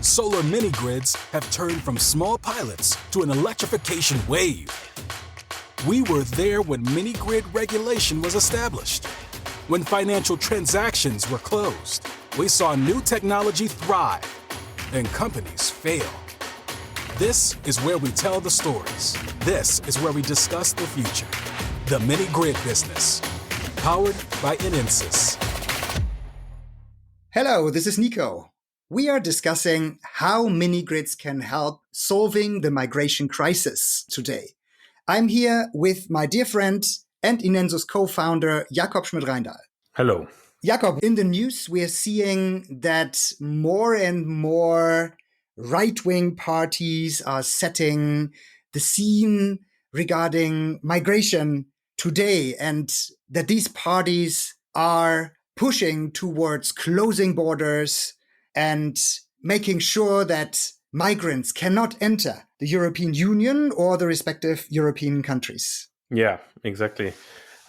solar mini-grids have turned from small pilots to an electrification wave. We were there when mini-grid regulation was established. When financial transactions were closed, we saw new technology thrive and companies fail. This is where we tell the stories. This is where we discuss the future. The mini-grid business, powered by INENSUS. Hello, this is Nico. We are discussing how mini-grids can help solving the migration crisis today. I'm here with my dear friend and INENSUS co-founder, Jakob Schmidt-Reindahl. Hello. Jakob, in the news, we are seeing that more and more right-wing parties are setting the scene regarding migration today, and that these parties are pushing towards closing borders and making sure that migrants cannot enter the European Union or the respective European countries. Yeah, exactly.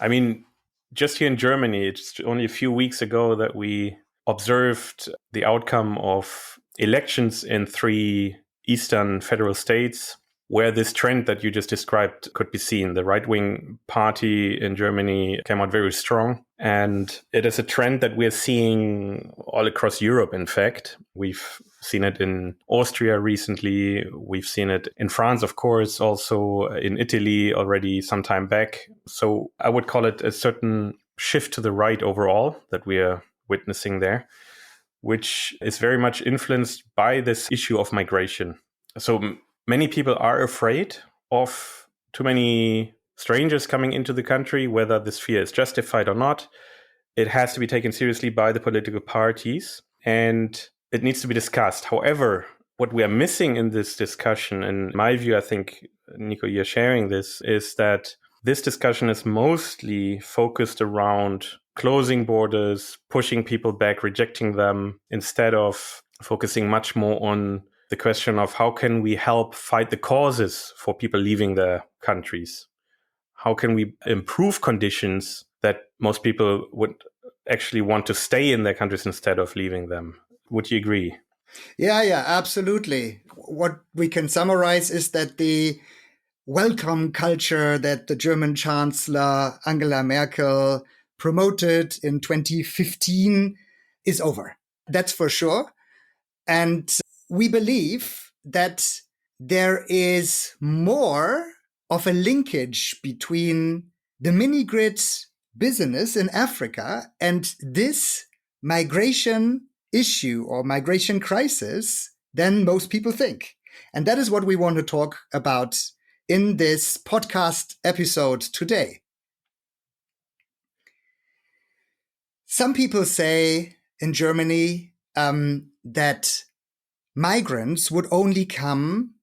I mean, just here in Germany, it's only a few weeks ago that we observed the outcome of elections in 3 eastern federal states, where this trend that you just described could be seen. The right-wing party in Germany came out very strong. And it is a trend that we're seeing all across Europe, in fact. We've seen it in Austria recently. We've seen it in France, of course, also in Italy already some time back. So I would call it a certain shift to the right overall that we are witnessing there, which is very much influenced by this issue of migration. So many people are afraid of too many strangers coming into the country, whether this fear is justified or not. It has to be taken seriously by the political parties, and it needs to be discussed. However, what we are missing in this discussion, in my view, I think, Nico, you're sharing this, is that this discussion is mostly focused around closing borders, pushing people back, rejecting them, instead of focusing much more on the question of how can we help fight the causes for people leaving their countries? How can we improve conditions that most people would actually want to stay in their countries instead of leaving them? Would you agree? Yeah, absolutely. What we can summarize is that the welcome culture that the German Chancellor Angela Merkel promoted in 2015 is over. That's for sure. And we believe that there is more of a linkage between the mini-grid business in Africa and this migration issue or migration crisis than most people think. And that is what we want to talk about in this podcast episode today. Some people say in Germany that migrants would only come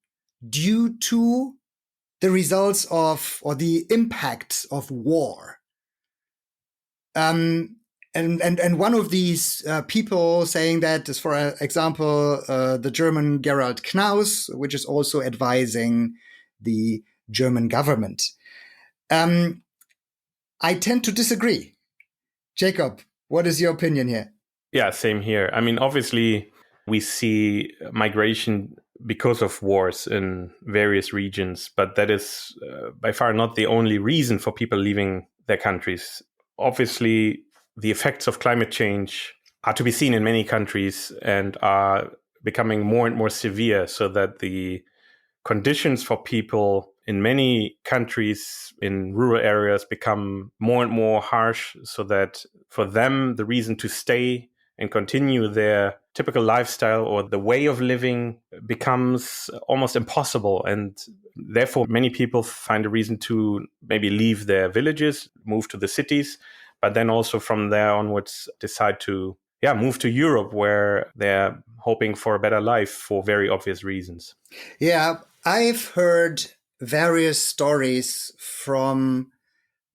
due to the results of or the impact of war. And one of these people saying that is, for example, the German Gerald Knaus, which is also advising the German government. I tend to disagree. Jakob, what is your opinion here? Yeah, same here. I mean, obviously, we see migration because of wars in various regions, but that is by far not the only reason for people leaving their countries. Obviously, the effects of climate change are to be seen in many countries and are becoming more and more severe, so that the conditions for people in many countries in rural areas become more and more harsh, so that for them, the reason to stay and continue their typical lifestyle or the way of living becomes almost impossible. And therefore, many people find a reason to maybe leave their villages, move to the cities, but then also from there onwards decide to move to Europe, where they're hoping for a better life for very obvious reasons. Yeah, I've heard various stories from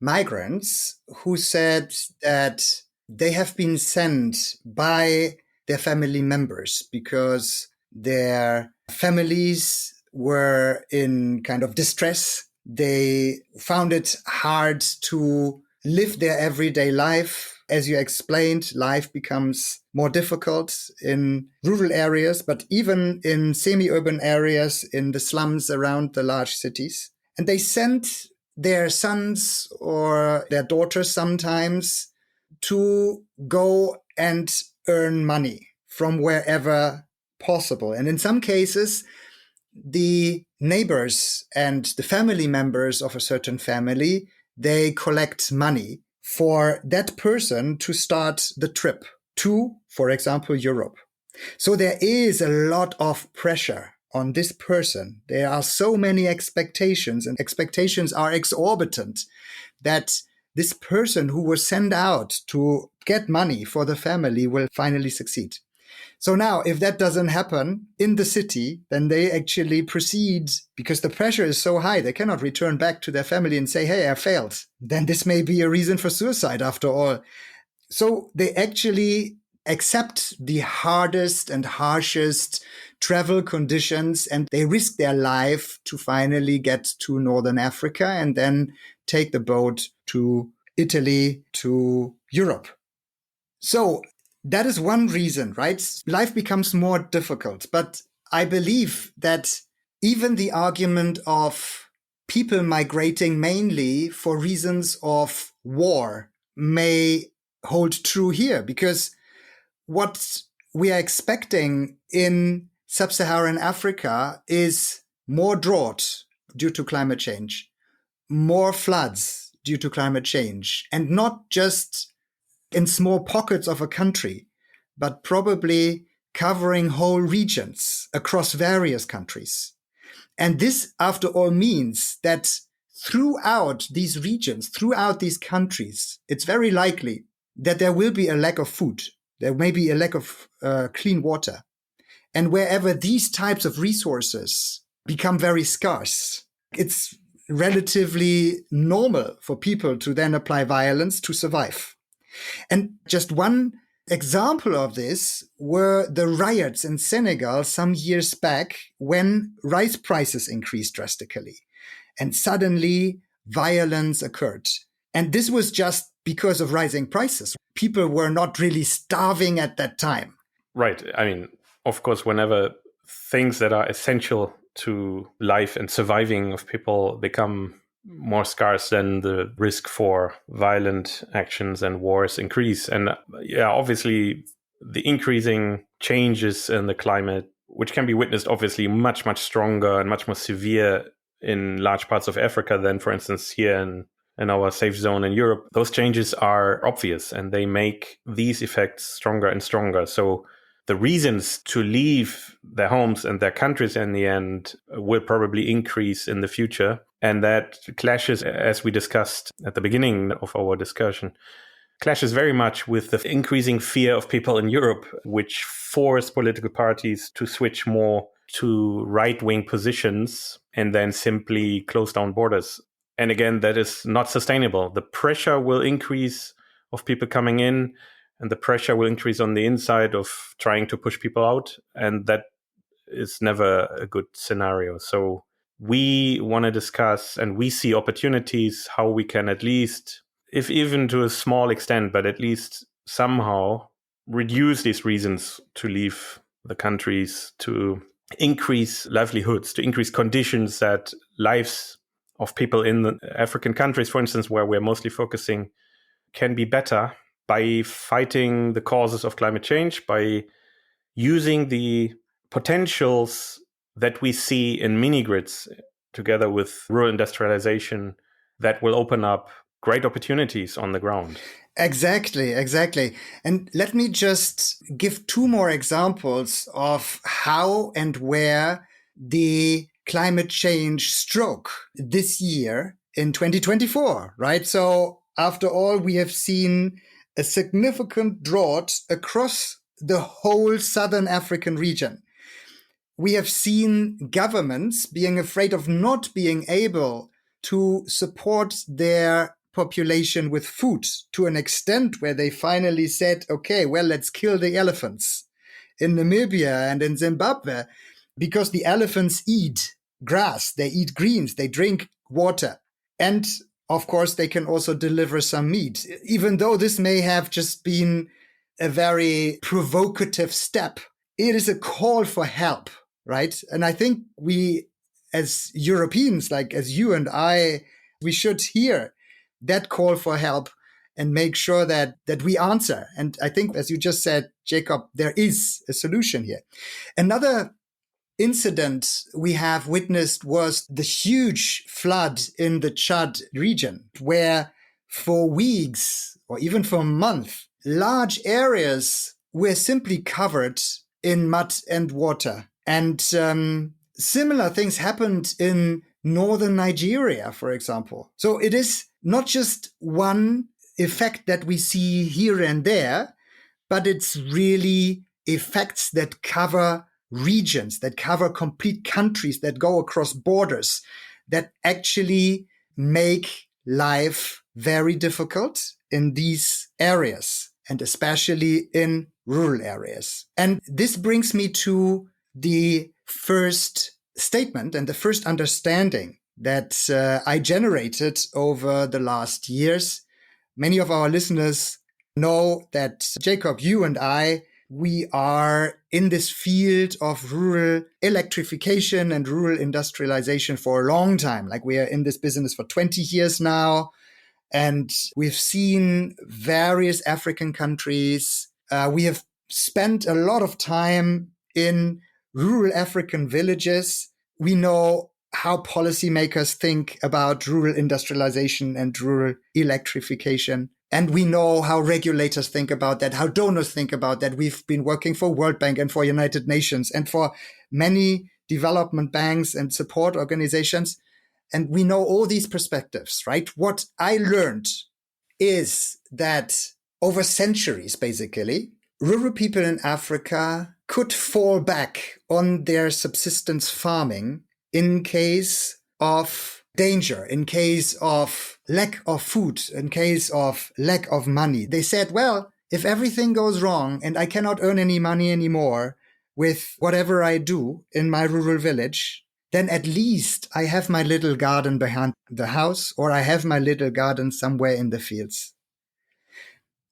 migrants who said that they have been sent by their family members because their families were in kind of distress. They found it hard to live their everyday life. As you explained, life becomes more difficult in rural areas, but even in semi-urban areas, in the slums around the large cities. And they sent their sons or their daughters sometimes to go and earn money from wherever possible. And in some cases, the neighbors and the family members of a certain family, they collect money for that person to start the trip to, for example, Europe. So there is a lot of pressure on this person. There are so many expectations, and expectations are exorbitant, that this person who was sent out to get money for the family will finally succeed. So now, if that doesn't happen in the city, then they actually proceed, because the pressure is so high, they cannot return back to their family and say, hey, I failed. Then this may be a reason for suicide after all. So they actually accept the hardest and harshest travel conditions, and they risk their life to finally get to Northern Africa and then take the boat to Italy, to Europe. So that is one reason, right? Life becomes more difficult. But I believe that even the argument of people migrating mainly for reasons of war may hold true here, because what we are expecting in sub-Saharan Africa is more drought due to climate change, more floods due to climate change, and not just in small pockets of a country, but probably covering whole regions across various countries. And this, after all, means that throughout these regions, throughout these countries, it's very likely that there will be a lack of food. There may be a lack of clean water. And wherever these types of resources become very scarce, it's relatively normal for people to then apply violence to survive. And just one example of this were the riots in Senegal some years back, when rice prices increased drastically and suddenly violence occurred. And this was just because of rising prices. People were not really starving at that time. Right. I mean, of course, whenever things that are essential to life and surviving of people become more scarce, then the risk for violent actions and wars increase. And obviously the increasing changes in the climate, which can be witnessed obviously much, much stronger and much more severe in large parts of Africa than, for instance, here in our safe zone in Europe, those changes are obvious and they make these effects stronger and stronger. So the reasons to leave their homes and their countries in the end will probably increase in the future. And that clashes, as we discussed at the beginning of our discussion, clashes very much with the increasing fear of people in Europe, which force political parties to switch more to right-wing positions and then simply close down borders. And again, that is not sustainable. The pressure will increase of people coming in, and the pressure will increase on the inside of trying to push people out. And that is never a good scenario. So we want to discuss, and we see opportunities how we can at least, if even to a small extent, but at least somehow reduce these reasons to leave the countries, to increase livelihoods, to increase conditions that lives of people in the African countries, for instance, where we're mostly focusing, can be better by fighting the causes of climate change, by using the potentials that we see in minigrids together with rural industrialization that will open up great opportunities on the ground. Exactly. And let me just give two more examples of how and where the climate change struck this year in 2024, right? So after all, we have seen a significant drought across the whole southern African region. We have seen governments being afraid of not being able to support their population with food to an extent where they finally said, okay, well, let's kill the elephants in Namibia and in Zimbabwe, because the elephants eat grass, they eat greens, they drink water. And of course, they can also deliver some meat, even though this may have just been a very provocative step. It is a call for help, right? And I think we, as Europeans, like as you and I, we should hear that call for help and make sure that we answer. And I think, as you just said, Jakob, there is a solution here. Another incident we have witnessed was the huge flood in the Chad region, where for weeks or even for a month, large areas were simply covered in mud and water. And similar things happened in northern Nigeria, for example. So it is not just one effect that we see here and there, but it's really effects that cover regions, that cover complete countries, that go across borders, that actually make life very difficult in these areas, and especially in rural areas. And this brings me to the first statement and the first understanding that I generated over the last years. Many of our listeners know that, Jakob, you and I, we are in this field of rural electrification and rural industrialization for a long time. Like, we are in this business for 20 years now. And we've seen various African countries. We have spent a lot of time in rural African villages. We know how policymakers think about rural industrialization and rural electrification. And we know how regulators think about that, how donors think about that. We've been working for World Bank and for United Nations and for many development banks and support organizations. And we know all these perspectives, right? What I learned is that over centuries, basically, rural people in Africa could fall back on their subsistence farming in case of danger, in case of lack of food, in case of lack of money. They said, well, if everything goes wrong and I cannot earn any money anymore with whatever I do in my rural village, then at least I have my little garden behind the house, or I have my little garden somewhere in the fields.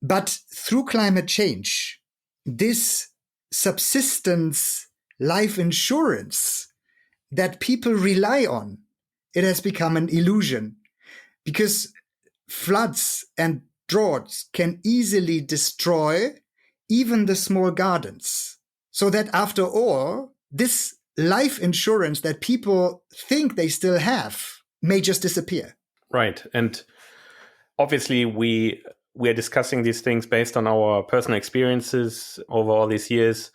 But through climate change, this subsistence life insurance that people rely on, it has become an illusion, because floods and droughts can easily destroy even the small gardens. So that after all, this life insurance that people think they still have may just disappear. Right. And obviously we are discussing these things based on our personal experiences over all these years.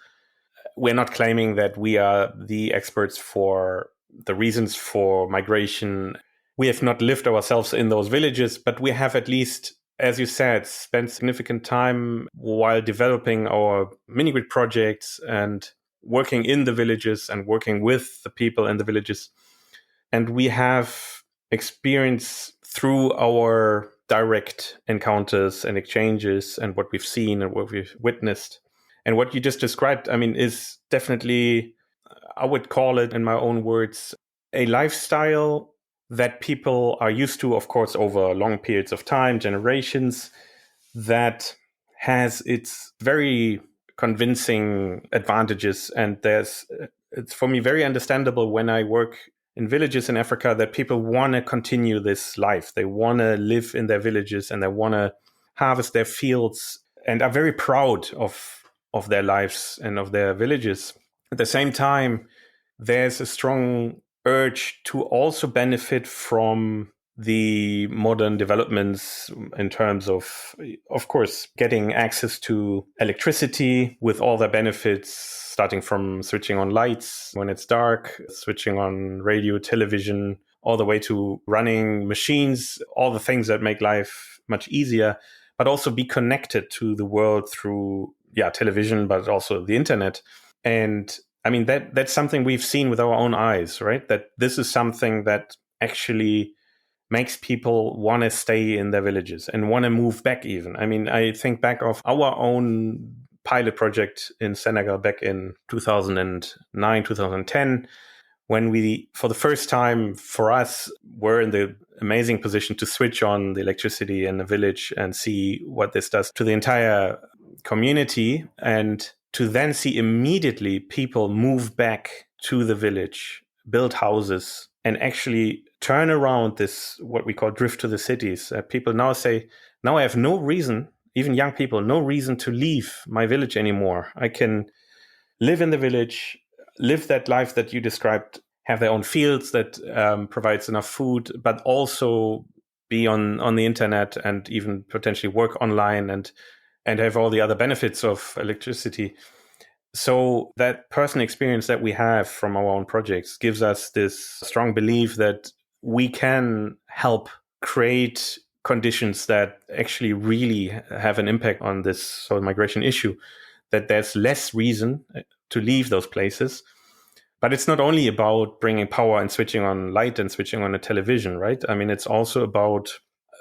We're not claiming that we are the experts for the reasons for migration. We have not lived ourselves in those villages, but we have at least, as you said, spent significant time while developing our minigrid projects and working in the villages and working with the people in the villages. And we have experience through our direct encounters and exchanges and what we've seen and what we've witnessed. And what you just described, I mean, is definitely, I would call it in my own words, a lifestyle that people are used to, of course, over long periods of time, generations, that has its very convincing advantages. And it's for me very understandable when I work in villages in Africa that people want to continue this life. They want to live in their villages and they want to harvest their fields and are very proud of their lives and of their villages. At the same time, there's a strong urge to also benefit from the modern developments in terms of course, getting access to electricity with all the benefits, starting from switching on lights when it's dark, switching on radio, television, all the way to running machines, all the things that make life much easier, but also be connected to the world through, television, but also the internet. And I mean, that's something we've seen with our own eyes, right? That this is something that actually makes people want to stay in their villages and want to move back even. I mean, I think back of our own pilot project in Senegal back in 2009, 2010, when we, for the first time for us, were in the amazing position to switch on the electricity in the village and see what this does to the entire community, and to then see immediately people move back to the village, build houses, and actually turn around this, what we call drift to the cities. People now say, now I have no reason, even young people, no reason to leave my village anymore. I can live in the village, live that life that you described, have their own fields that provides enough food, but also be on the internet and even potentially work online and have all the other benefits of electricity. So that personal experience that we have from our own projects gives us this strong belief that we can help create conditions that actually really have an impact on this soil migration issue, that there's less reason to leave those places. But it's not only about bringing power and switching on light and switching on a television, right? I mean, it's also about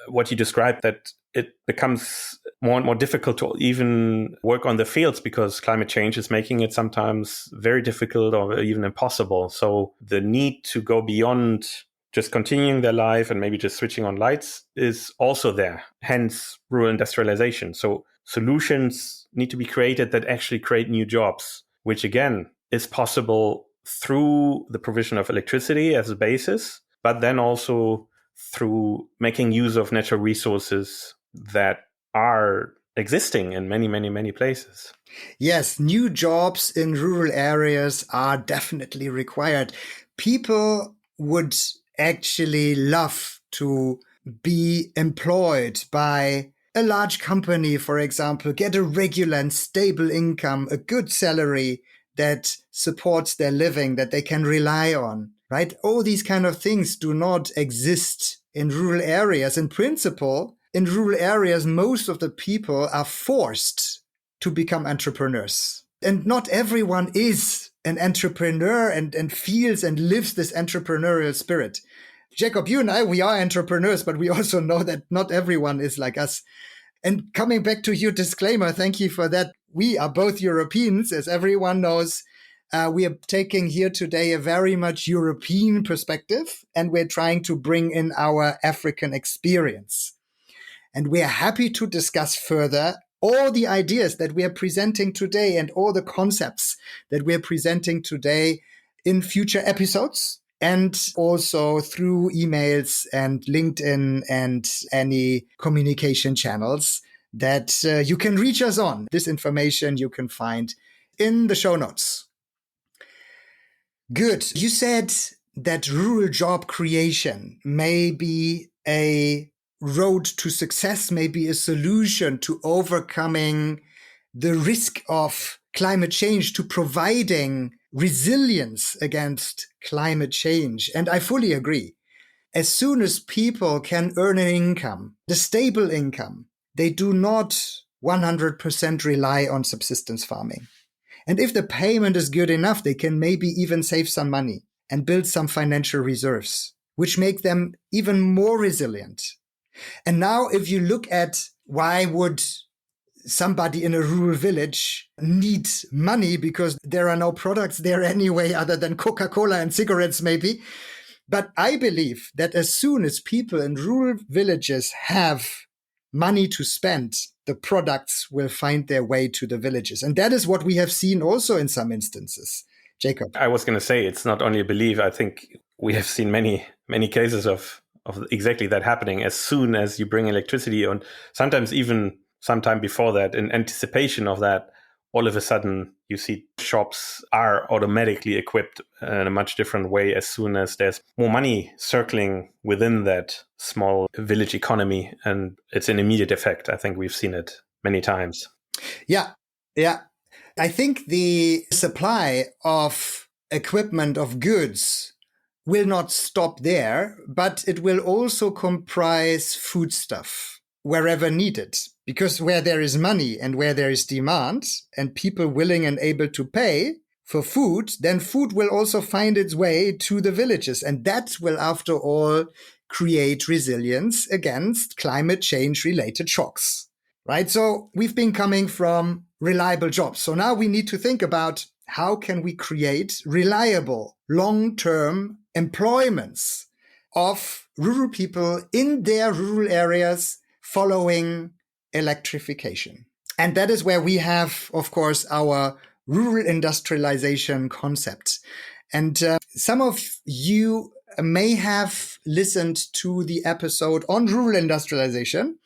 what you described, that it becomes more and more difficult to even work on the fields because climate change is making it sometimes very difficult or even impossible. So the need to go beyond just continuing their life and maybe just switching on lights is also there, hence rural industrialization. So solutions need to be created that actually create new jobs, which again is possible through the provision of electricity as a basis, but then also through making use of natural resources that are existing in many, many, many places. Yes, new jobs in rural areas are definitely required. People would actually love to be employed by a large company, for example, get a regular and stable income, a good salary that supports their living, that they can rely on, right? All these kind of things do not exist in rural areas. In principle, in rural areas, most of the people are forced to become entrepreneurs. And not everyone is an entrepreneur and feels and lives this entrepreneurial spirit. Jakob, you and I, we are entrepreneurs, but we also know that not everyone is like us. And coming back to your disclaimer, thank you for that. We are both Europeans, as everyone knows. We are taking here today a very much European perspective, and we're trying to bring in our African experience. And we're happy to discuss further all the ideas that we are presenting today and all the concepts that we're presenting today in future episodes, and also through emails and LinkedIn and any communication channels that you can reach us on. This information you can find in the show notes. Good. You said that rural job creation may be a road to success, may be a solution to overcoming the risk of climate change, to providing resilience against climate change. And I fully agree. As soon as people can earn an income, the stable income, they do not 100% rely on subsistence farming. And if the payment is good enough, they can maybe even save some money and build some financial reserves, which make them even more resilient. And now if you look at why would somebody in a rural village need money, because there are no products there anyway other than Coca-Cola and cigarettes maybe. But I believe that as soon as people in rural villages have money to spend, the products will find their way to the villages. And that is what we have seen also in some instances. Jakob. I was going to say, it's not only a belief. I think we have seen many, many cases of exactly that happening as soon as you bring electricity on, sometimes even sometime before that, in anticipation of that, all of a sudden you see shops are automatically equipped in a much different way as soon as there's more money circling within that small village economy. And it's an immediate effect. I think we've seen it many times. Yeah. I think the supply of equipment, of goods, will not stop there, but it will also comprise foodstuff wherever needed. Because where there is money and where there is demand and people willing and able to pay for food, then food will also find its way to the villages. And that will, after all, create resilience against climate change related shocks, right? So we've been coming from reliable jobs. So now we need to think about how can we create reliable, long-term employments of rural people in their rural areas following electrification. And that is where we have, of course, our rural industrialization concept. And some of you may have listened to the episode on rural industrialization,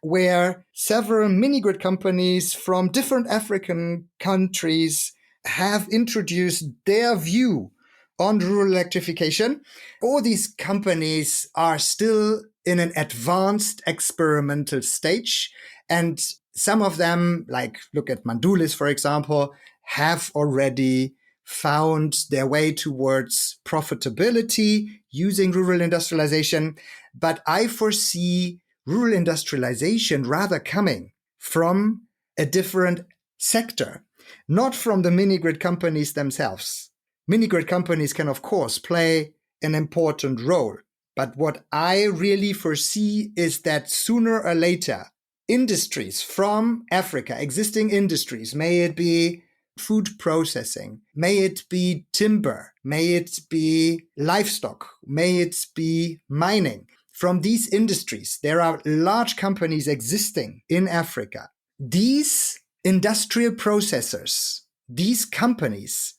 where several mini-grid companies from different African countries have introduced their view on rural electrification. All these companies are still in an advanced experimental stage. And some of them, like look at Mandulis, for example, have already found their way towards profitability using rural industrialization. But I foresee rural industrialization rather coming from a different sector, not from the mini-grid companies themselves. Mini-grid companies can, of course, play an important role. But what I really foresee is that sooner or later, industries from Africa, existing industries, may it be food processing, may it be timber, may it be livestock, may it be mining. From these industries, there are large companies existing in Africa. These industrial processors, these companies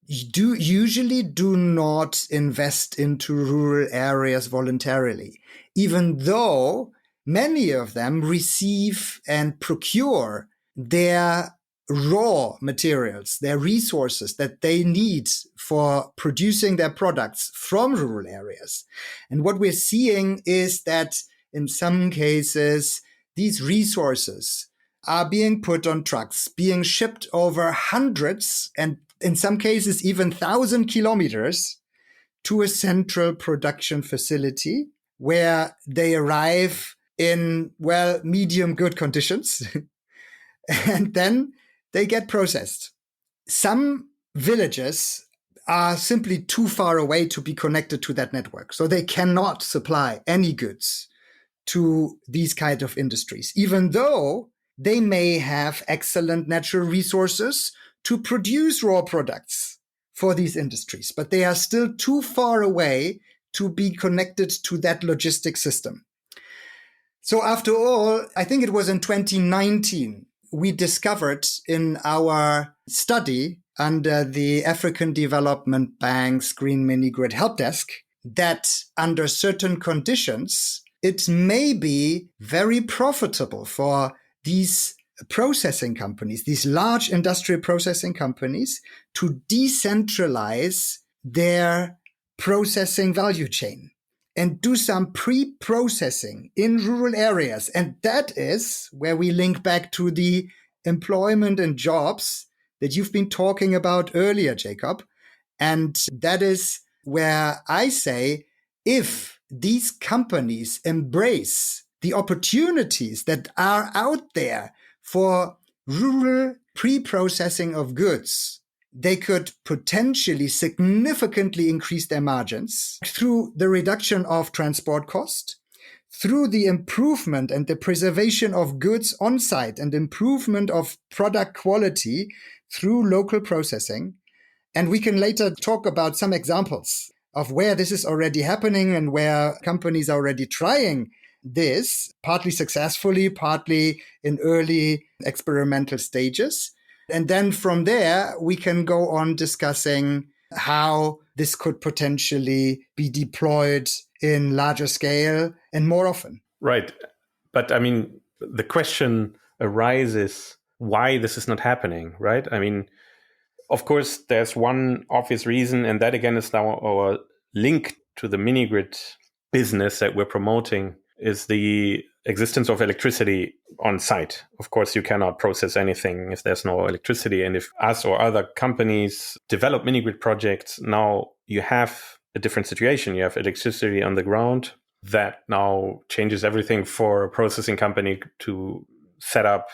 usually do not invest into rural areas voluntarily, even though many of them receive and procure their raw materials, their resources that they need for producing their products from rural areas. And what we're seeing is that in some cases, these resources are being put on trucks, being shipped over hundreds and in some cases even 1,000 kilometers to a central production facility where they arrive in, well, medium good conditions. And then they get processed. Some villages are simply too far away to be connected to that network. So they cannot supply any goods to these kind of industries, even though they may have excellent natural resources to produce raw products for these industries, but they are still too far away to be connected to that logistic system. So after all, I think it was in 2019, we discovered in our study under the African Development Bank's Green Mini-Grid Help Desk that under certain conditions, it may be very profitable for these processing companies, these large industrial processing companies, to decentralize their processing value chain and do some pre-processing in rural areas. And that is where we link back to the employment and jobs that you've been talking about earlier, Jakob. And that is where I say, if these companies embrace the opportunities that are out there for rural pre-processing of goods, they could potentially significantly increase their margins through the reduction of transport cost, through the improvement and the preservation of goods on site and improvement of product quality through local processing. And we can later talk about some examples of where this is already happening and where companies are already trying this, partly successfully, partly in early experimental stages. And then from there, we can go on discussing how this could potentially be deployed in larger scale and more often. Right. But I mean, the question arises why this is not happening, right? I mean, of course, there's one obvious reason, and that again is now our link to the mini-grid business that we're promoting, is the existence of electricity on site. Of course, you cannot process anything if there's no electricity. And if us or other companies develop mini-grid projects, now you have a different situation. You have electricity on the ground. That now changes everything for a processing company to set up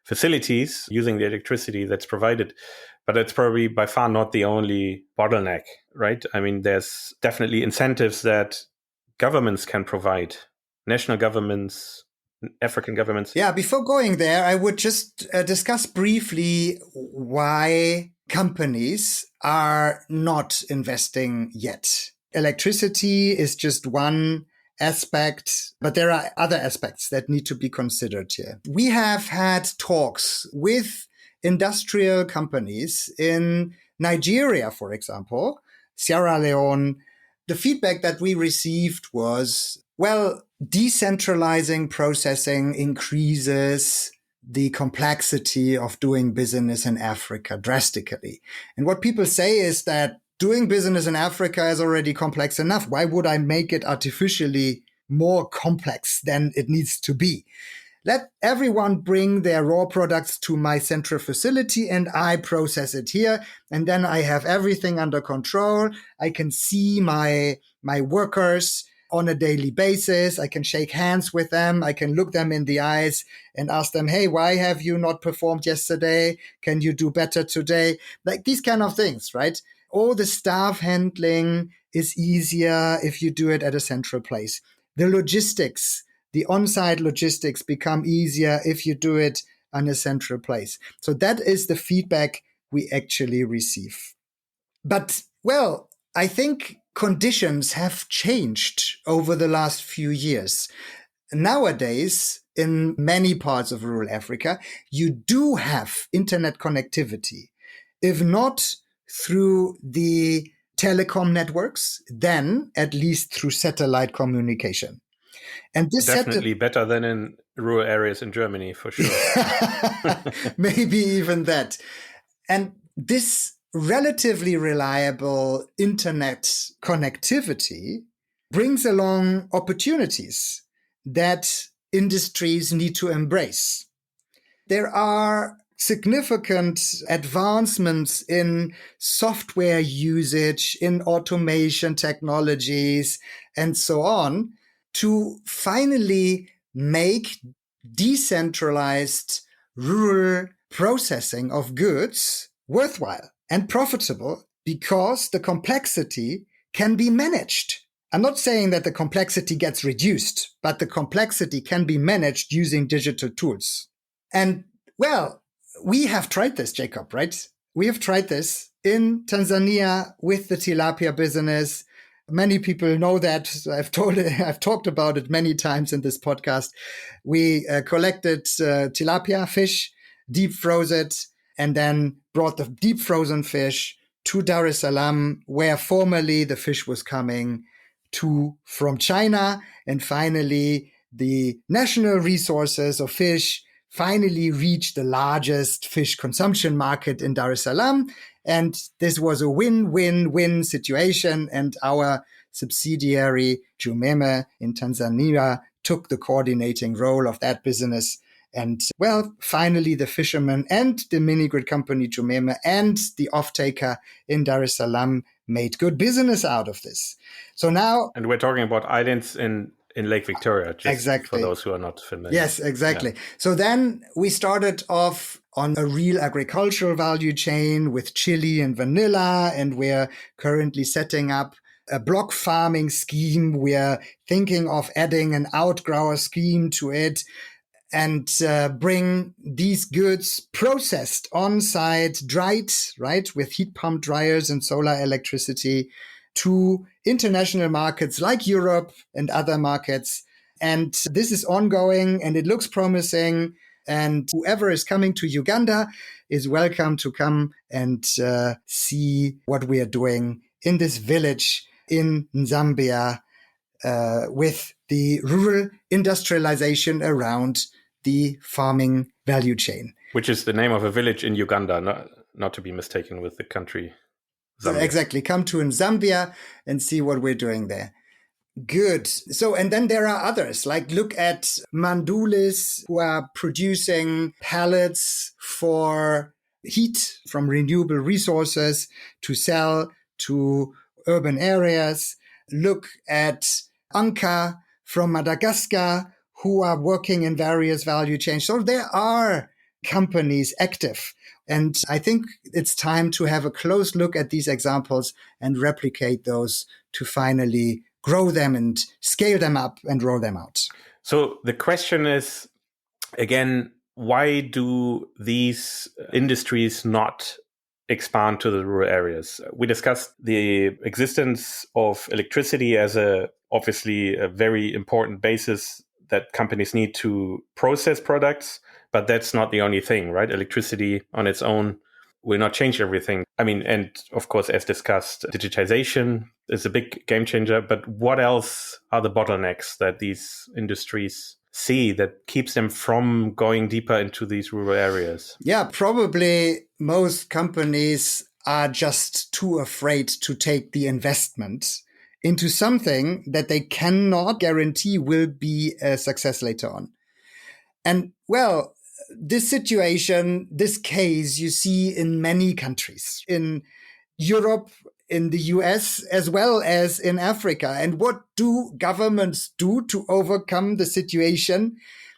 facilities using the electricity that's provided. But it's probably by far not the only bottleneck, right? I mean, there's definitely incentives that governments can provide, national governments, African governments. Yeah, before going there, I would just discuss briefly why companies are not investing yet. Electricity is just one aspect, but there are other aspects that need to be considered here. We have had talks with industrial companies in Nigeria, for example, Sierra Leone. The feedback that we received was, well, decentralizing processing increases the complexity of doing business in Africa drastically. And what people say is that doing business in Africa is already complex enough. Why would I make it artificially more complex than it needs to be? Let everyone bring their raw products to my central facility and I process it here. And then I have everything under control. I can see my workers on a daily basis. I can shake hands with them. I can look them in the eyes and ask them, hey, why have you not performed yesterday? Can you do better today? Like these kind of things, right? All the staff handling is easier if you do it at a central place. The logistics, the on-site logistics become easier if you do it on a central place. So that is the feedback we actually receive. But, well, I think conditions have changed over the last few years. Nowadays, in many parts of rural Africa, you do have internet connectivity. If not through the telecom networks, then at least through satellite communication. And this definitely better than in rural areas in Germany, for sure. Maybe even that. And this relatively reliable internet connectivity brings along opportunities that industries need to embrace. There are significant advancements in software usage, in automation technologies, and so on, to finally make decentralized rural processing of goods worthwhile and profitable because the complexity can be managed. I'm not saying that the complexity gets reduced, but the complexity can be managed using digital tools. And, well, we have tried this, Jakob, right? We have tried this in Tanzania with the tilapia business. Many people know that. I've talked about it many times in this podcast. We collected tilapia fish, deep froze it, and then brought the deep frozen fish to Dar es Salaam, where formerly the fish was coming from China. And finally, the national resources of fish finally reached the largest fish consumption market in Dar es Salaam. And this was a win-win-win situation. And our subsidiary, Jumeme in Tanzania, took the coordinating role of that business. And, well, finally, the fishermen and the minigrid company, Jumeme, and the off-taker in Dar es Salaam made good business out of this. So now... And we're talking about islands in Lake Victoria, just exactly. For those who are not familiar. Yes, exactly. Yeah. So then we started off on a real agricultural value chain with chili and vanilla, and we're currently setting up a block farming scheme. We're thinking of adding an outgrower scheme to it and bring these goods processed on-site, dried, right, with heat pump dryers and solar electricity to international markets like Europe and other markets. And this is ongoing and it looks promising. And whoever is coming to Uganda is welcome to come and see what we are doing in this village in Zambia with the rural industrialization around the farming value chain. Which is the name of a village in Uganda, not to be mistaken with the country Zambia. Exactly. Come to in Zambia and see what we're doing there. Good. So, and then there are others, like look at Mandulis, who are producing pellets for heat from renewable resources to sell to urban areas. Look at Anka from Madagascar, who are working in various value chains. So there are companies active. And I think it's time to have a close look at these examples and replicate those to finally grow them and scale them up and roll them out. So the question is, again, why do these industries not expand to the rural areas. We discussed the existence of electricity as obviously a very important basis that companies need to process products, but that's not the only thing, right? Electricity on its own will not change everything. I mean, and of course, as discussed, digitization is a big game changer, but what else are the bottlenecks that these industries see that keeps them from going deeper into these rural areas? Yeah, probably most companies are just too afraid to take the investment into something that they cannot guarantee will be a success later on. And well, this situation, this case, you see in many countries, in Europe, in the US, as well as in Africa. And what do governments do to overcome the situation?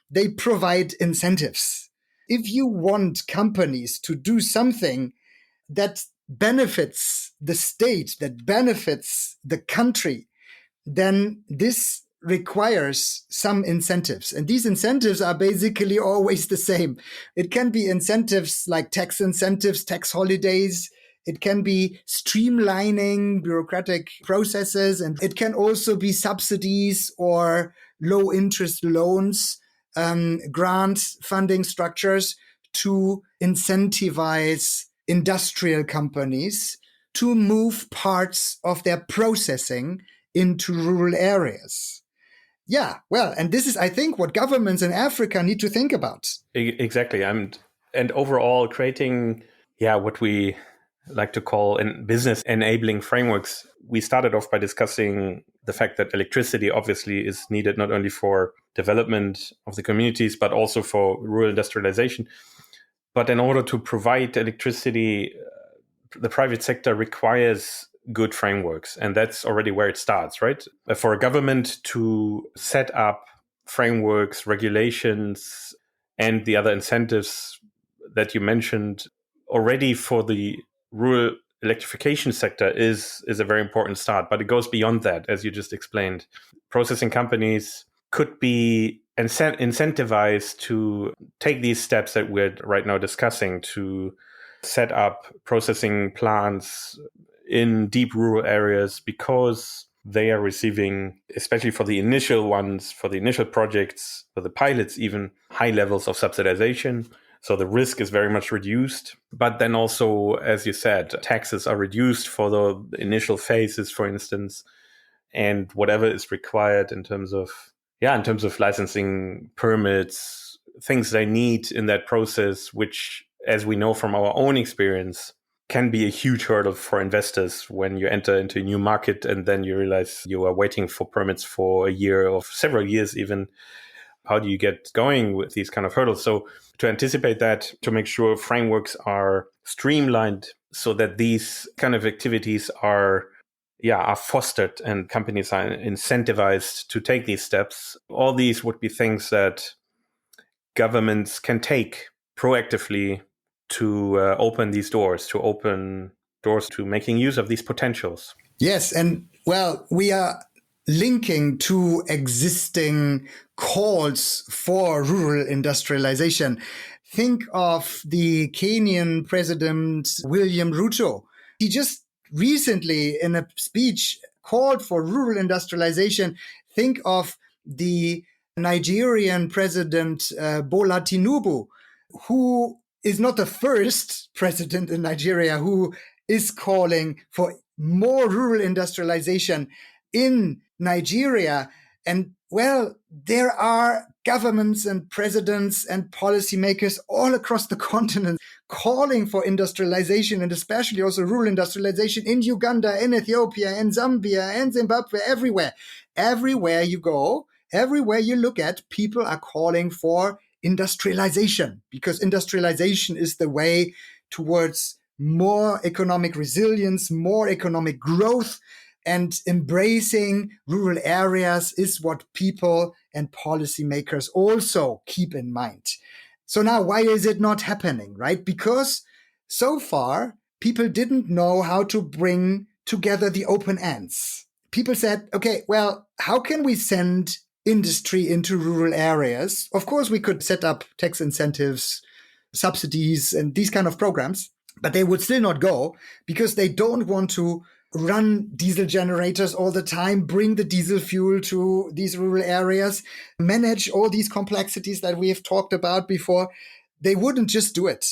They provide incentives. If you want companies to do something that benefits the state, that benefits the country, then this requires some incentives. And these incentives are basically always the same. It can be incentives like tax incentives, tax holidays. It can be streamlining bureaucratic processes. And it can also be subsidies or low interest loans, grant funding structures to incentivize industrial companies to move parts of their processing into rural areas. Yeah, well, and this is, I think, what governments in Africa need to think about. Exactly. And overall creating, what we like to call business enabling frameworks. We started off by discussing the fact that electricity obviously is needed not only for development of the communities, but also for rural industrialization. But in order to provide electricity, the private sector requires good frameworks. And that's already where it starts, right? For a government to set up frameworks, regulations, and the other incentives that you mentioned already for the rural electrification sector is a very important start. But it goes beyond that, as you just explained. Processing companies could be incentivized to take these steps that we're right now discussing to set up processing plants in deep rural areas because they are receiving, especially for the initial ones, for the initial projects, for the pilots even, high levels of subsidization. So the risk is very much reduced. But then also, as you said, taxes are reduced for the initial phases, for instance, and whatever is required in terms of licensing, permits, things they need in that process, which, as we know from our own experience, can be a huge hurdle for investors when you enter into a new market and then you realize you are waiting for permits for a year or several years even. How do you get going with these kind of hurdles? So to anticipate that, to make sure frameworks are streamlined so that these kind of activities are fostered and companies are incentivized to take these steps. All these would be things that governments can take proactively to open these doors, to making use of these potentials. Yes. And well, we are linking to existing calls for rural industrialization. Think of the Kenyan president, William Ruto. He just recently, in a speech, called for rural industrialization. Think of the Nigerian president, Bola Tinubu, who is not the first president in Nigeria who is calling for more rural industrialization in Nigeria. And well, there are governments and presidents and policymakers all across the continent calling for industrialization, and especially also rural industrialization in Uganda, in Ethiopia, in Zambia, and Zimbabwe, everywhere. Everywhere you go, everywhere you look at, people are calling for industrialization, because industrialization is the way towards more economic resilience, more economic growth, and embracing rural areas is what people and policymakers also keep in mind. So now, why is it not happening, right? Because so far, people didn't know how to bring together the open ends. People said, okay, well, how can we send industry into rural areas? Of course, we could set up tax incentives, subsidies, and these kind of programs. But they would still not go because they don't want to run diesel generators all the time, bring the diesel fuel to these rural areas, manage all these complexities that we have talked about before. They wouldn't just do it.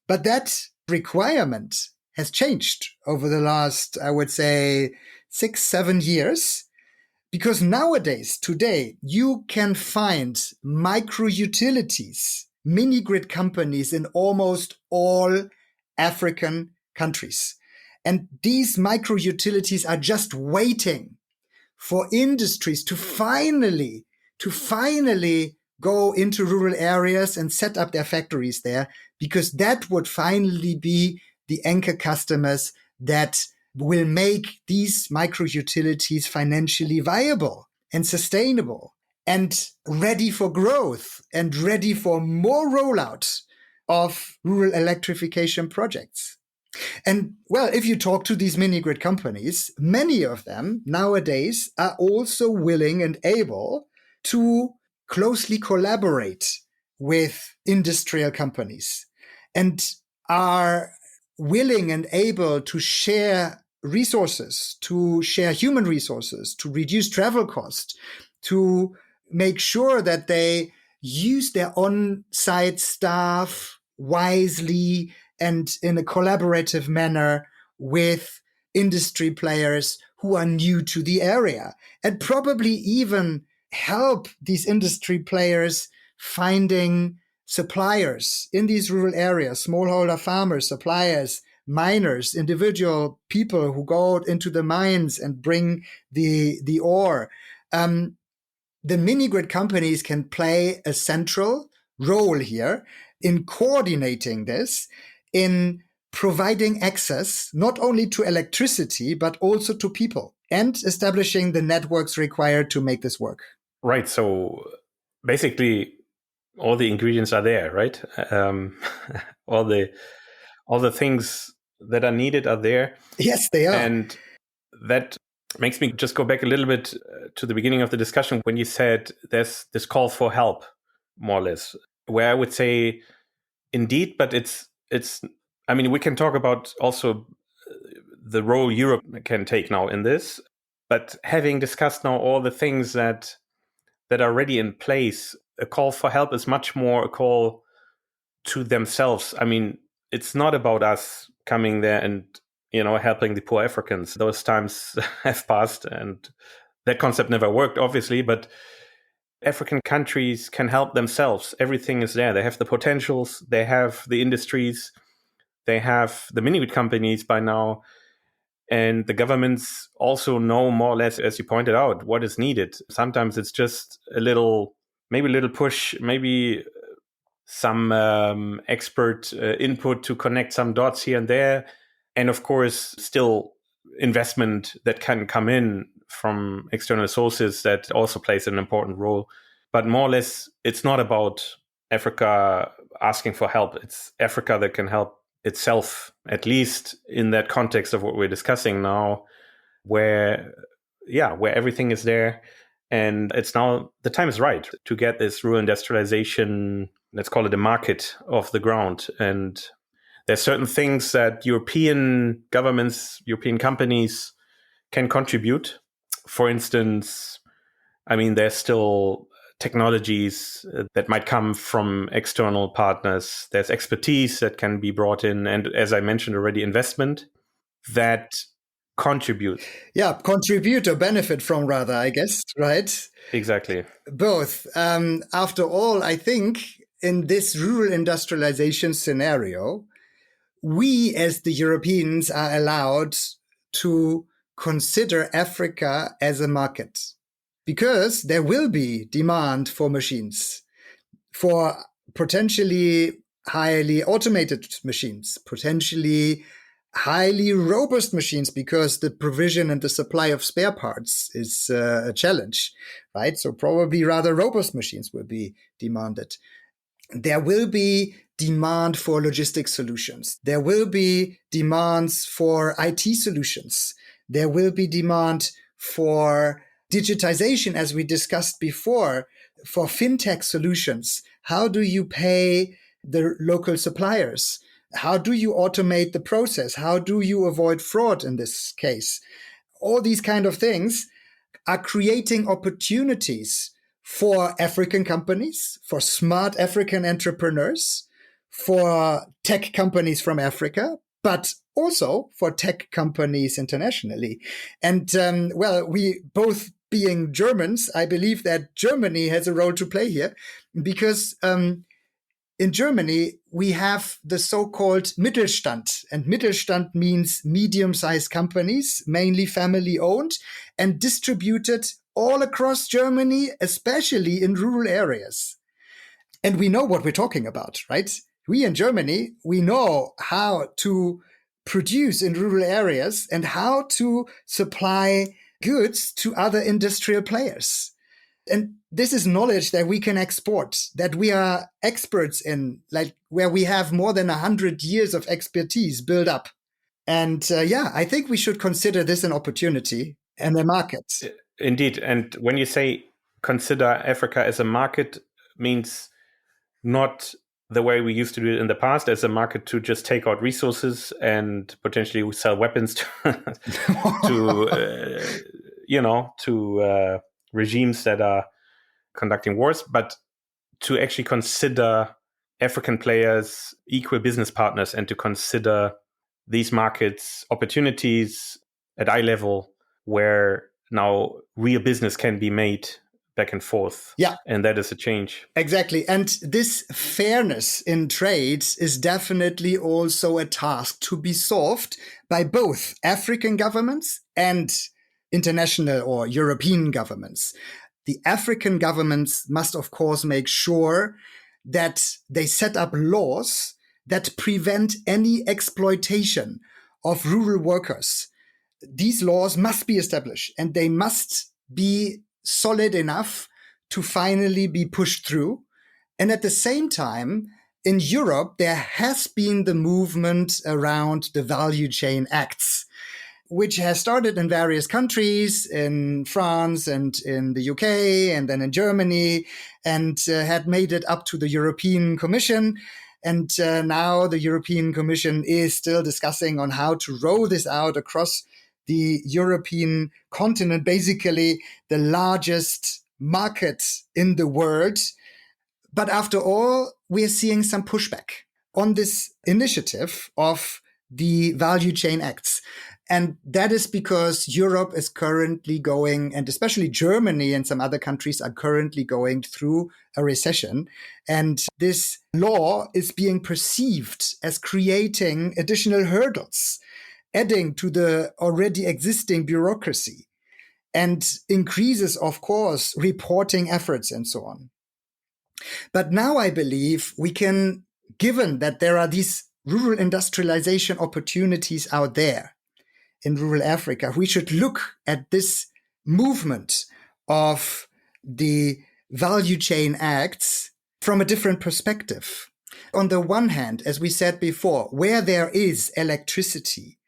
But that requirement has changed over the last, I would say, 6-7 years. Because nowadays, today, you can find micro utilities, mini grid companies in almost all African countries. And these micro utilities are just waiting for industries to finally go into rural areas and set up their factories there, because that would finally be the anchor customers that will make these micro utilities financially viable and sustainable and ready for growth and ready for more rollout of rural electrification projects. And well, if you talk to these mini grid companies, many of them nowadays are also willing and able to closely collaborate with industrial companies and are willing and able to share resources, to share human resources, to reduce travel costs, to make sure that they use their on-site staff wisely and in a collaborative manner with industry players who are new to the area, and probably even help these industry players finding suppliers in these rural areas, smallholder farmers, suppliers, miners, individual people who go out into the mines and bring the ore. The mini-grid companies can play a central role here in coordinating this, in providing access not only to electricity, but also to people, and establishing the networks required to make this work. Right. So basically, all the ingredients are there, right? All the things that are needed are there. Yes, they are. And that makes me just go back a little bit to the beginning of the discussion when you said there's this call for help, more or less, where I would say, indeed, but it's. I mean, we can talk about also the role Europe can take now in this, but having discussed now all the things that are already in place, a call for help is much more a call to themselves. I mean, it's not about us coming there and, helping the poor Africans. Those times have passed and that concept never worked, obviously, but African countries can help themselves. Everything is there. They have the potentials, they have the industries, they have the mini-grid companies by now, and the governments also know more or less, as you pointed out, what is needed. Sometimes it's just maybe a little push, maybe some expert input to connect some dots here and there. And of course, still investment that can come in from external sources that also plays an important role. But more or less, it's not about Africa asking for help. It's Africa that can help itself, at least in that context of what we're discussing now, where everything is there. And it's now, the time is right to get this rural industrialization, let's call it a market, off the ground. And there's certain things that European governments, European companies can contribute. For instance, I mean, there's still technologies that might come from external partners. There's expertise that can be brought in. And as I mentioned already, investment that contribute. Yeah, contribute or benefit from, rather, I guess, right? Exactly. Both. After all, I think in this rural industrialization scenario, we as the Europeans are allowed to consider Africa as a market, because there will be demand for machines, for potentially highly automated machines, potentially highly robust machines, because the provision and the supply of spare parts is a challenge, right? So probably rather robust machines will be demanded. There will be demand for logistics solutions. There will be demands for IT solutions. There will be demand for digitization, as we discussed before, for fintech solutions. How do you pay the local suppliers? How do you automate the process? How do you avoid fraud in this case? All these kind of things are creating opportunities for African companies, for smart African entrepreneurs, for tech companies from Africa, but also for tech companies internationally. And we both being Germans, I believe that Germany has a role to play here because in Germany, we have the so-called Mittelstand, and Mittelstand means medium-sized companies, mainly family-owned and distributed all across Germany, especially in rural areas. And we know what we're talking about, right? We in Germany, we know how to produce in rural areas and how to supply goods to other industrial players. And this is knowledge that we can export, that we are experts in, like where we have more than 100 years of expertise built up. And I think we should consider this an opportunity and a market. Indeed. And when you say consider Africa as a market, means not the way we used to do it in the past, as a market to just take out resources and potentially sell weapons to regimes that are conducting wars, but to actually consider African players equal business partners and to consider these markets opportunities at eye level where now real business can be made back and forth. Yeah. And that is a change. Exactly. And this fairness in trades is definitely also a task to be solved by both African governments and international or European governments. The African governments must, of course, make sure that they set up laws that prevent any exploitation of rural workers. These laws must be established and they must be solid enough to finally be pushed through. And at the same time, in Europe, there has been the movement around the Value Chain Acts, which has started in various countries, in France and in the UK, and then in Germany, and had made it up to the European Commission. And now the European Commission is still discussing on how to roll this out across the European continent, basically the largest market in the world. But after all, we're seeing some pushback on this initiative of the Value Chain Acts. And that is because Europe is currently going, and especially Germany and some other countries are currently going through a recession. And this law is being perceived as creating additional hurdles, adding to the already existing bureaucracy, and increases, of course, reporting efforts and so on. But now I believe we can, given that there are these rural industrialization opportunities out there, in rural Africa, we should look at this movement of the Value Chain Acts from a different perspective. On the one hand, as we said before, where there is electricity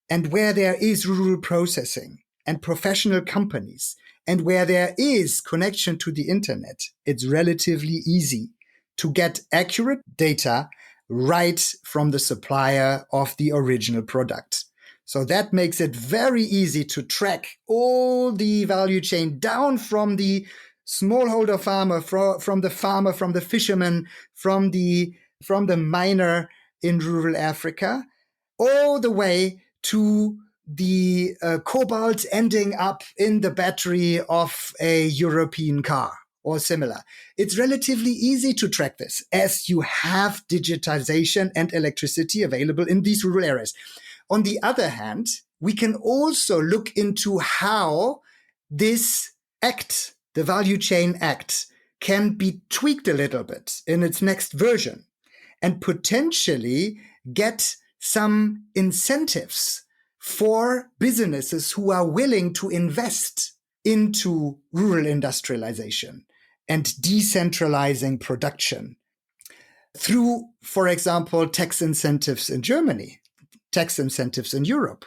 and where there is rural processing and professional companies and where there is connection to the internet, it's relatively easy to get accurate data right from the supplier of the original product. So that makes it very easy to track all the value chain down from the smallholder farmer, from the fisherman, from the miner in rural Africa, all the way to the cobalt ending up in the battery of a European car or similar. It's relatively easy to track this as you have digitization and electricity available in these rural areas. On the other hand, we can also look into how this act, the Value Chain Act, can be tweaked a little bit in its next version and potentially get some incentives for businesses who are willing to invest into rural industrialization and decentralizing production through, for example, tax incentives in Germany, tax incentives in Europe,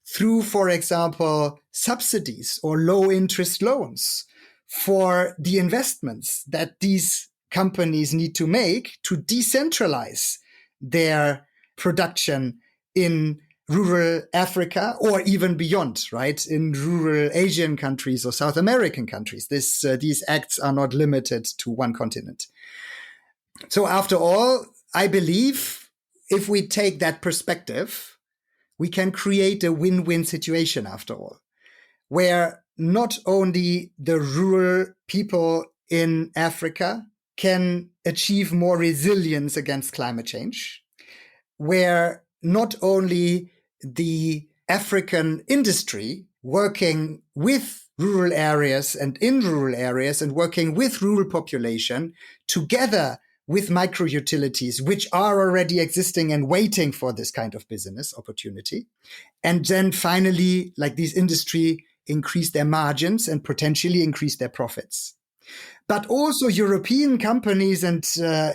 through, for example, subsidies or low interest loans for the investments that these companies need to make to decentralize their production in rural Africa or even beyond, right? In rural Asian countries or South American countries. These acts are not limited to one continent. So after all, I believe if we take that perspective, we can create a win-win situation after all, where not only the rural people in Africa can achieve more resilience against climate change, where not only the African industry working with rural areas and in rural areas and working with rural population together with micro utilities, which are already existing and waiting for this kind of business opportunity. And then finally, like these industry increase their margins and potentially increase their profits. But also European companies and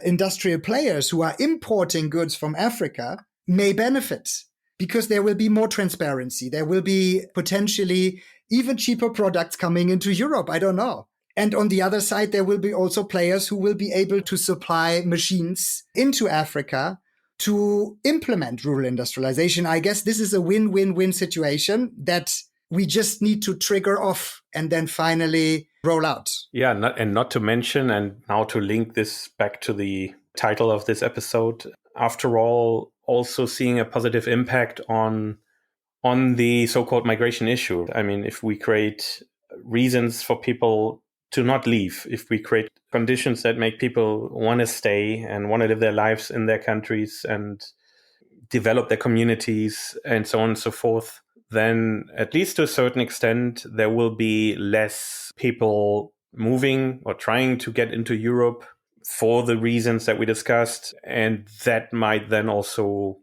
industrial players who are importing goods from Africa may benefit because there will be more transparency. There will be potentially even cheaper products coming into Europe. I don't know. And on the other side, there will be also players who will be able to supply machines into Africa to implement rural industrialization. I guess this is a win-win-win situation that we just need to trigger off and then finally roll out. Yeah, not to mention, and now to link this back to the title of this episode, after all, also seeing a positive impact on the so-called migration issue. I mean, if we create reasons for people to not leave, if we create conditions that make people want to stay and want to live their lives in their countries and develop their communities and so on and so forth, then at least to a certain extent, there will be less people moving or trying to get into Europe for the reasons that we discussed. And that might then also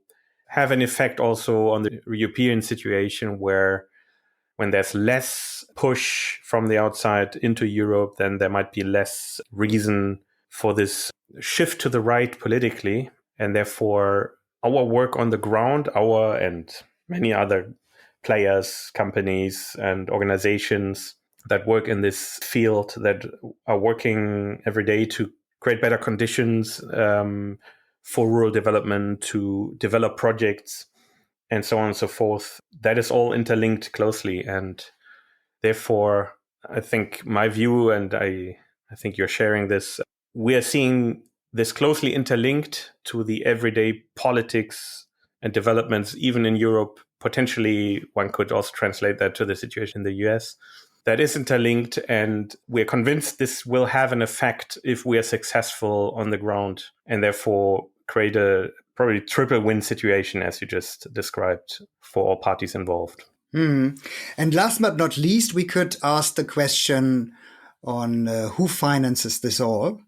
have an effect also on the European situation where when there's less push from the outside into Europe, then there might be less reason for this shift to the right politically. And therefore, our work on the ground, our and many other players, companies, and organizations that work in this field that are working every day to create better conditions for rural development, to develop projects, and so on and so forth. That is all interlinked closely. And therefore, I think my view, and I think you're sharing this, we are seeing this closely interlinked to the everyday politics and developments, even in Europe. Potentially, one could also translate that to the situation in the US. That is interlinked, and we're convinced this will have an effect if we are successful on the ground, and therefore create a probably triple win situation, as you just described, for all parties involved. And last but not least, we could ask the question on who finances this all.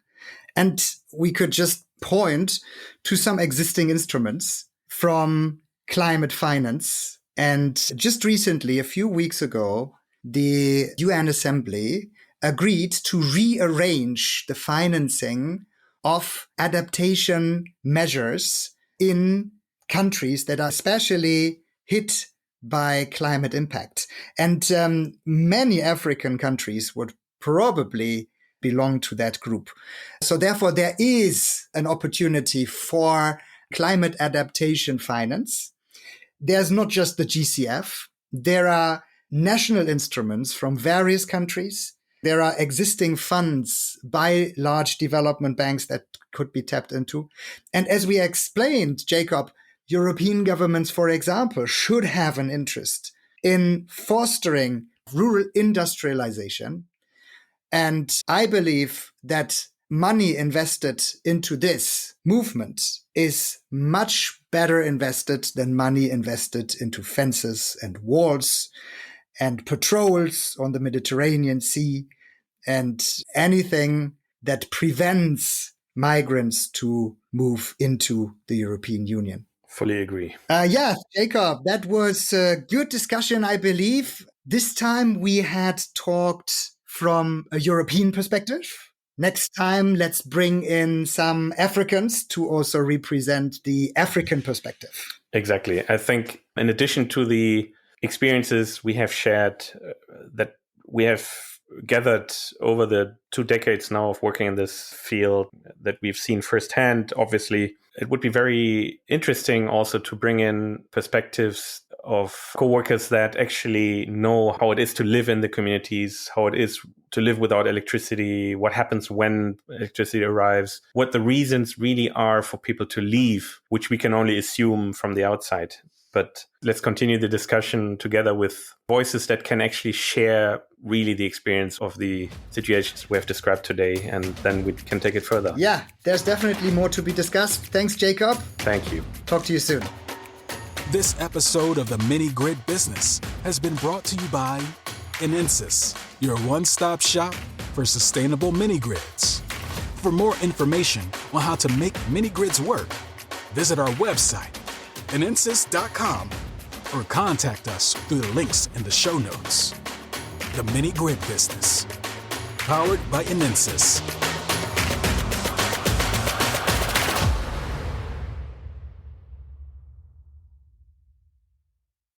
And we could just point to some existing instruments from climate finance. And just recently, a few weeks ago, the UN Assembly agreed to rearrange the financing of adaptation measures in countries that are especially hit by climate impact. And many African countries would probably belong to that group. So therefore, there is an opportunity for climate adaptation finance. There's not just the GCF. There are national instruments from various countries. There are existing funds by large development banks that could be tapped into. And as we explained, Jakob, European governments, for example, should have an interest in fostering rural industrialization. And I believe that money invested into this movement is much better invested than money invested into fences and walls and patrols on the Mediterranean Sea and anything that prevents migrants to move into the European Union. Fully agree. Yeah, Jakob, that was a good discussion, I believe. This time we had talked from a European perspective. Next time, let's bring in some Africans to also represent the African perspective. Exactly. I think in addition to the experiences we have shared, that we have gathered over the 2 decades now of working in this field that we've seen firsthand, obviously, it would be very interesting also to bring in perspectives of coworkers that actually know how it is to live in the communities, how it is to live without electricity, what happens when electricity arrives, what the reasons really are for people to leave, which we can only assume from the outside. But let's continue the discussion together with voices that can actually share really the experience of the situations we have described today, and then we can take it further. Yeah, there's definitely more to be discussed. Thanks, Jakob. Thank you. Talk to you soon. This episode of the Mini Grid Business has been brought to you by INENSUS, your one-stop shop for sustainable mini grids. For more information on how to make mini grids work, visit our website, INENSUS.com, or contact us through the links in the show notes. The Mini Grid Business, powered by INENSUS.